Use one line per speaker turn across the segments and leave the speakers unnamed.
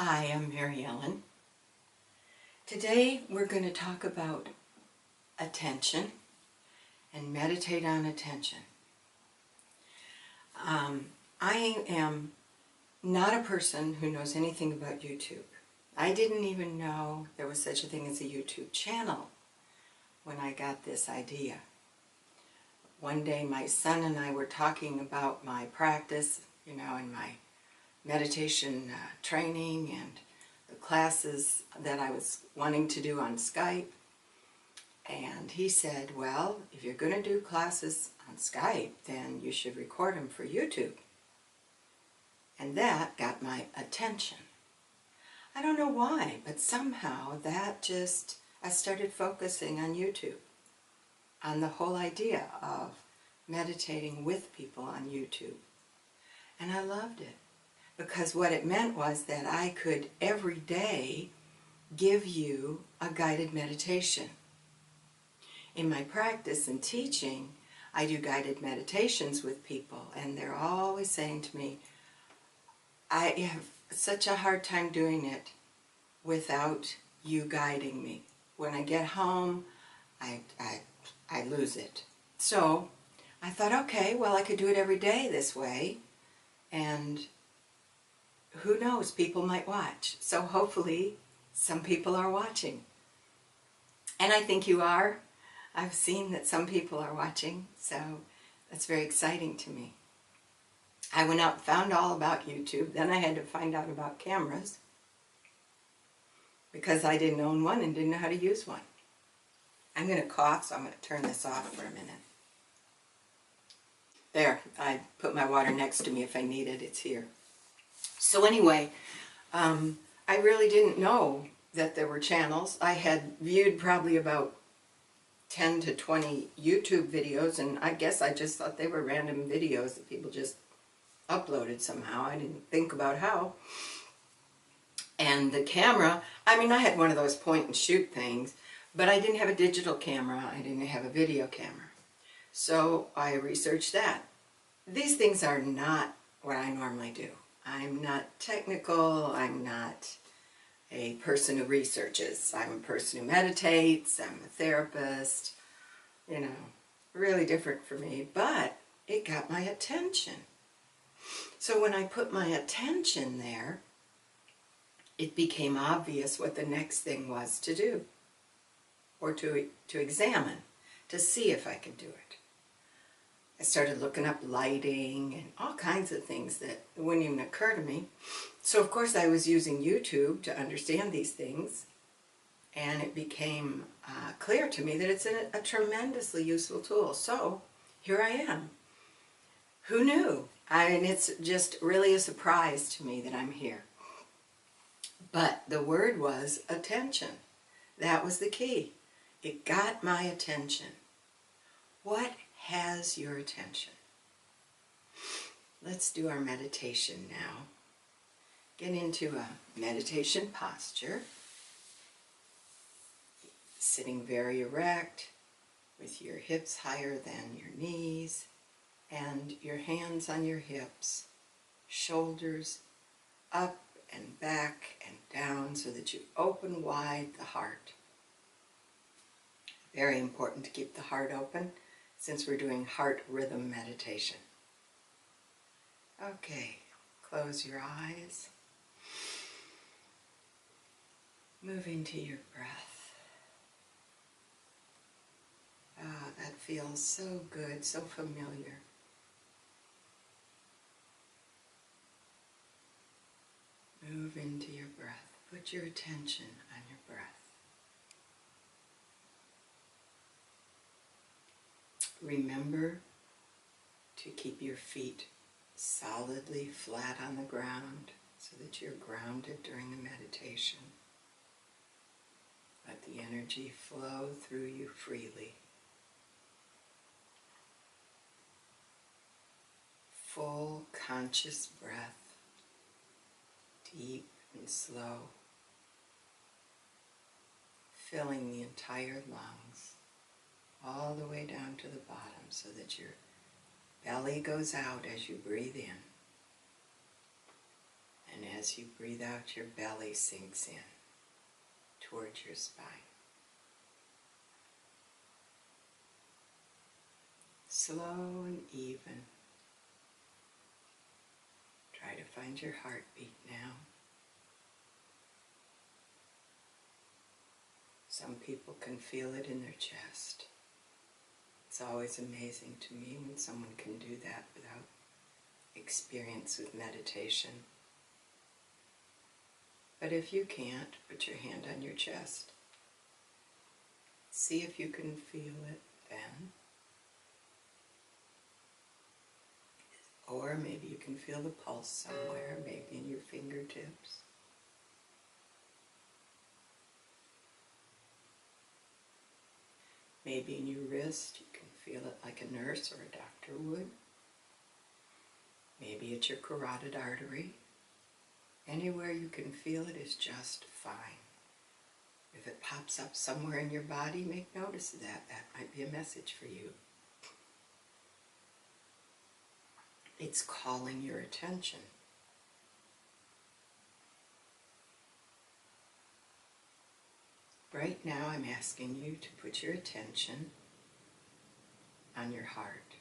Hi, I'm Mary Ellen. Today we're going to talk about attention and meditate on attention. I am not a person who knows anything about YouTube. I didn't even know there was such a thing as a YouTube channel when I got this idea. One day my son and I were talking about my practice, and my meditation training and the classes that I was wanting to do on Skype. And he said, well, if you're going to do classes on Skype, then you should record them for YouTube. And that got my attention. I don't know why, but somehow I started focusing on YouTube, on the whole idea of meditating with people on YouTube. And I loved it, because what it meant was that I could every day give you a guided meditation. In my practice and teaching, I do guided meditations with people, and they're always saying to me, I have such a hard time doing it without you guiding me. When I get home, I lose it. So I thought, okay, well, I could do it every day this way, and who knows, people might watch. So hopefully some people are watching. And I think you are. I've seen that some people are watching, so that's very exciting to me. I went out and found all about YouTube. Then I had to find out about cameras, because I didn't own one and didn't know how to use one. I'm going to cough, so I'm going to turn this off for a minute. There, I put my water next to me if I need it. It's here. So anyway, I really didn't know that there were channels. I had viewed probably about 10 to 20 YouTube videos, and I guess I just thought they were random videos that people just uploaded somehow. I didn't think about how. And the camera, I had one of those point and shoot things, but I didn't have a digital camera. I didn't have a video camera. So I researched that. These things are not what I normally do. I'm not technical. I'm not a person who researches. I'm a person who meditates. I'm a therapist. Really different for me. But it got my attention. So when I put my attention there, it became obvious what the next thing was to do, or to examine, to see if I could do it. I started looking up lighting and all kinds of things that wouldn't even occur to me. So of course I was using YouTube to understand these things, and it became clear to me that it's a tremendously useful tool. So here I am. Who knew? It's just really a surprise to me that I'm here. But the word was attention. That was the key. It got my attention. What has your attention? Let's do our meditation now. Get into a meditation posture. Sitting very erect, with your hips higher than your knees, and your hands on your hips, shoulders up and back and down so that you open wide the heart. Very important to keep the heart open, since we're doing heart rhythm meditation. Okay, close your eyes. Move into your breath. Ah, that feels so good, so familiar. Move into your breath. Put your attention on your breath. Remember to keep your feet solidly flat on the ground so that you're grounded during the meditation. Let the energy flow through you freely. Full conscious breath, deep and slow, filling the entire lungs all the way down to the bottom so that your belly goes out as you breathe in, And as you breathe out, your belly sinks in towards your spine. Slow and even. Try to find your heartbeat now. Some people can feel it in their chest. It's always amazing to me when someone can do that without experience with meditation. But if you can't, put your hand on your chest. See if you can feel it then. Or maybe you can feel the pulse somewhere, maybe in your fingertips. Maybe in your wrist, you can feel it like a nurse or a doctor would. Maybe it's your carotid artery. Anywhere you can feel it is just fine. If it pops up somewhere in your body, make notice of that. That might be a message for you. It's calling your attention. Right now, I'm asking you to put your attention on your heart.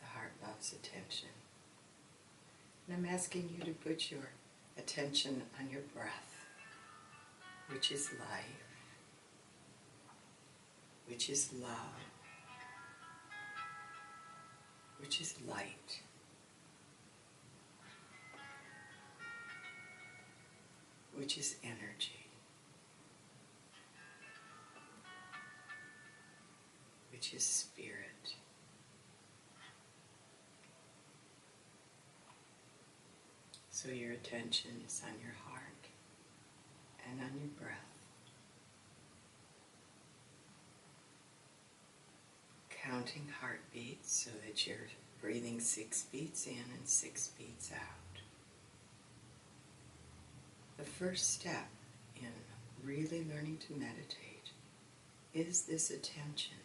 The heart loves attention. And I'm asking you to put your attention on your breath, which is life, which is love, which is light. Which is energy, which is spirit. So your attention is on your heart and on your breath. Counting heartbeats so that you're breathing 6 beats in and 6 beats out. The first step in really learning to meditate is this attention.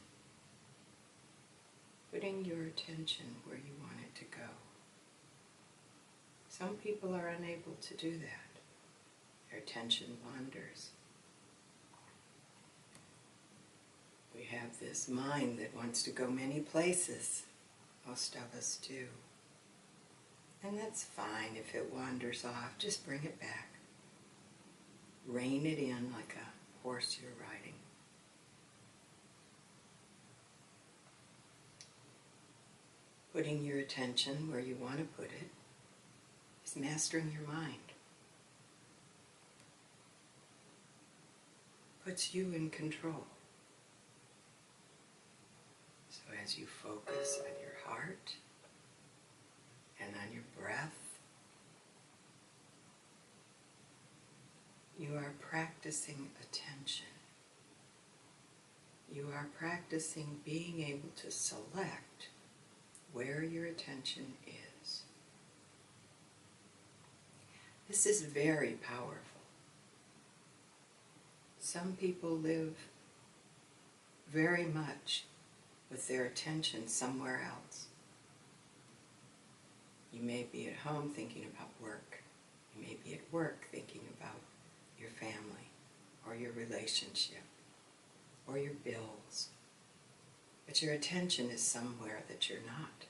Putting your attention where you want it to go. Some people are unable to do that. Their attention wanders. We have this mind that wants to go many places. Most of us do. And that's fine if it wanders off. Just bring it back. Rein it in like a horse you're riding. Putting your attention where you want to put it is mastering your mind. Puts you in control. So as you focus on your heart and on your breath, you are practicing attention. You are practicing being able to select where your attention is. This is very powerful. Some people live very much with their attention somewhere else. You may be at home thinking about work. You may be at work thinking about your family or your relationship or your bills. But your attention is somewhere that you're not.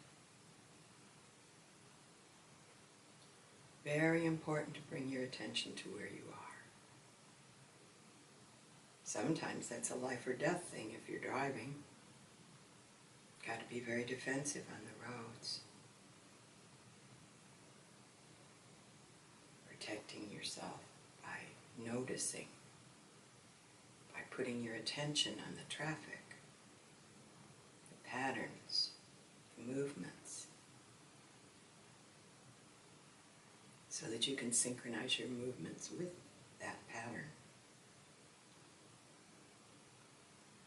Very important to bring your attention to where you are. Sometimes that's a life or death thing if you're driving. Got to be very defensive on the roads. Protecting yourself by noticing, by putting your attention on the traffic, the patterns, the movements, so that you can synchronize your movements with that pattern.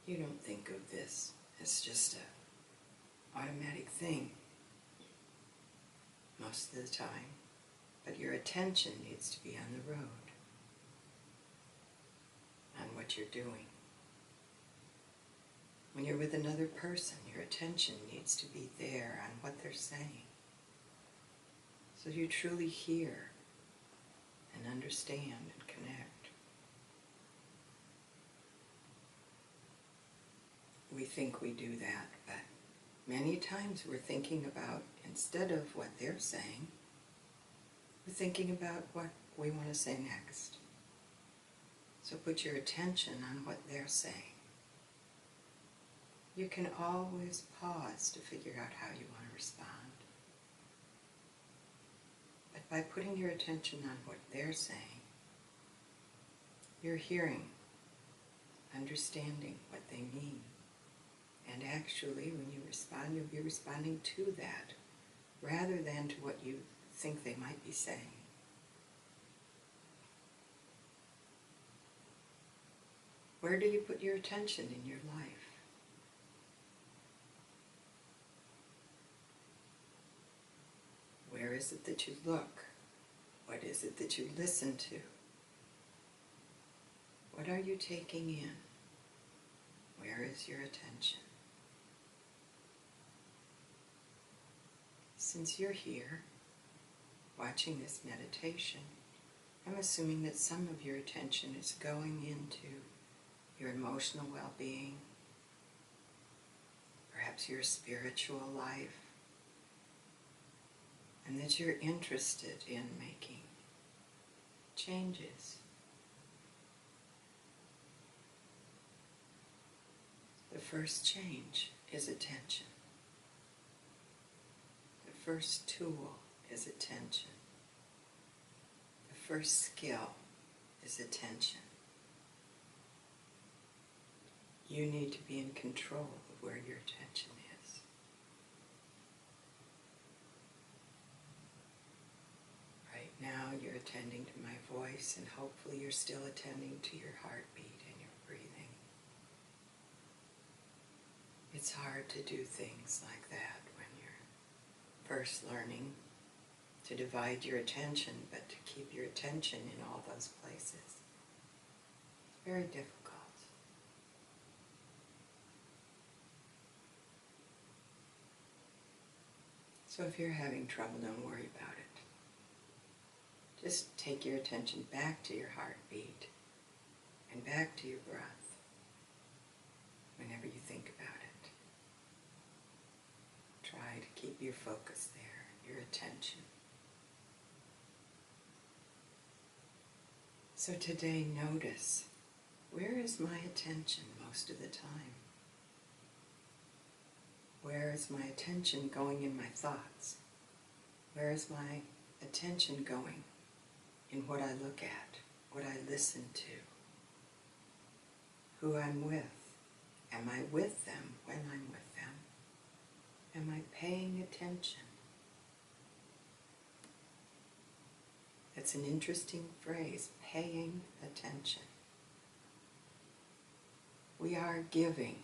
You don't think of this as just an automatic thing most of the time, but your attention needs to be on the road, on what you're doing. When you're with another person, your attention needs to be there on what they're saying. so you truly hear and understand and connect. We think we do that, but many times we're thinking about, instead of what they're saying, we're thinking about what we want to say next. So put your attention on what they're saying. You can always pause to figure out how you want to respond. But by putting your attention on what they're saying, you're hearing, understanding what they mean. And actually, when you respond, you'll be responding to that, rather than to what you think they might be saying. Where do you put your attention in your life? Where is it that you look? What is it that you listen to? What are you taking in? Where is your attention? Since you're here, watching this meditation, I'm assuming that some of your attention is going into your emotional well-being, perhaps your spiritual life, and that you're interested in making changes. The first change is attention. The first tool is attention. The first skill is attention. You need to be in control of where your attention is. Right now you're attending to my voice, and hopefully you're still attending to your heartbeat and your breathing. It's hard to do things like that when you're first learning to divide your attention, but to keep your attention in all those places. It's very difficult. So if you're having trouble, don't worry about it. Just take your attention back to your heartbeat and back to your breath whenever you think about it. Try to keep your focus there, your attention. So today, notice, where is my attention most of the time? Where is my attention going in my thoughts? Where is my attention going in what I look at, what I listen to, who I'm with? Am I with them when I'm with them? Am I paying attention? That's an interesting phrase, paying attention. We are giving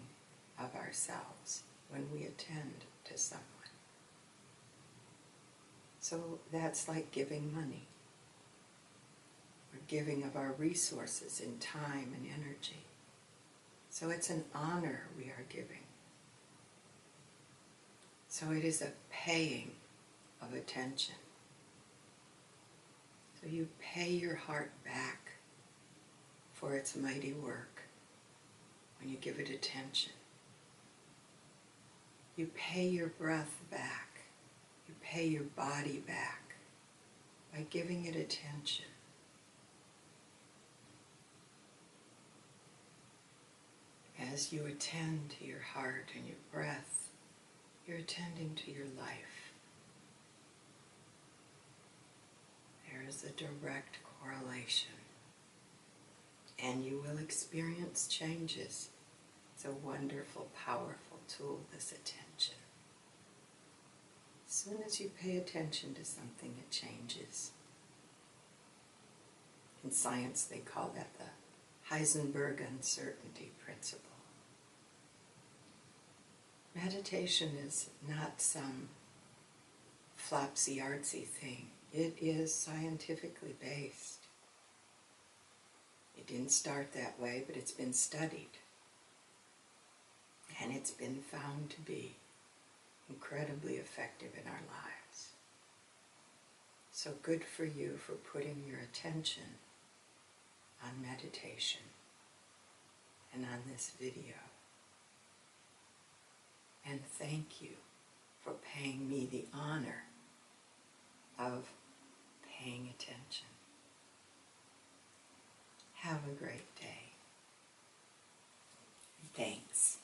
of ourselves when we attend to someone. So that's like giving money. We're giving of our resources in time and energy. So it's an honor we are giving. So it is a paying of attention. So you pay your heart back for its mighty work when you give it attention. You pay your breath back. You pay your body back by giving it attention. As you attend to your heart and your breath, you're attending to your life. There is a direct correlation, and you will experience changes. It's a wonderful, powerful tool, this attention. As soon as you pay attention to something, it changes. In science, they call that the Heisenberg uncertainty principle. Meditation is not some flopsy-artsy thing. It is scientifically based. It didn't start that way, but it's been studied. And it's been found to be incredibly effective in our lives. So good for you for putting your attention on meditation and on this video. And thank you for paying me the honor of paying attention. Have a great day. Thanks.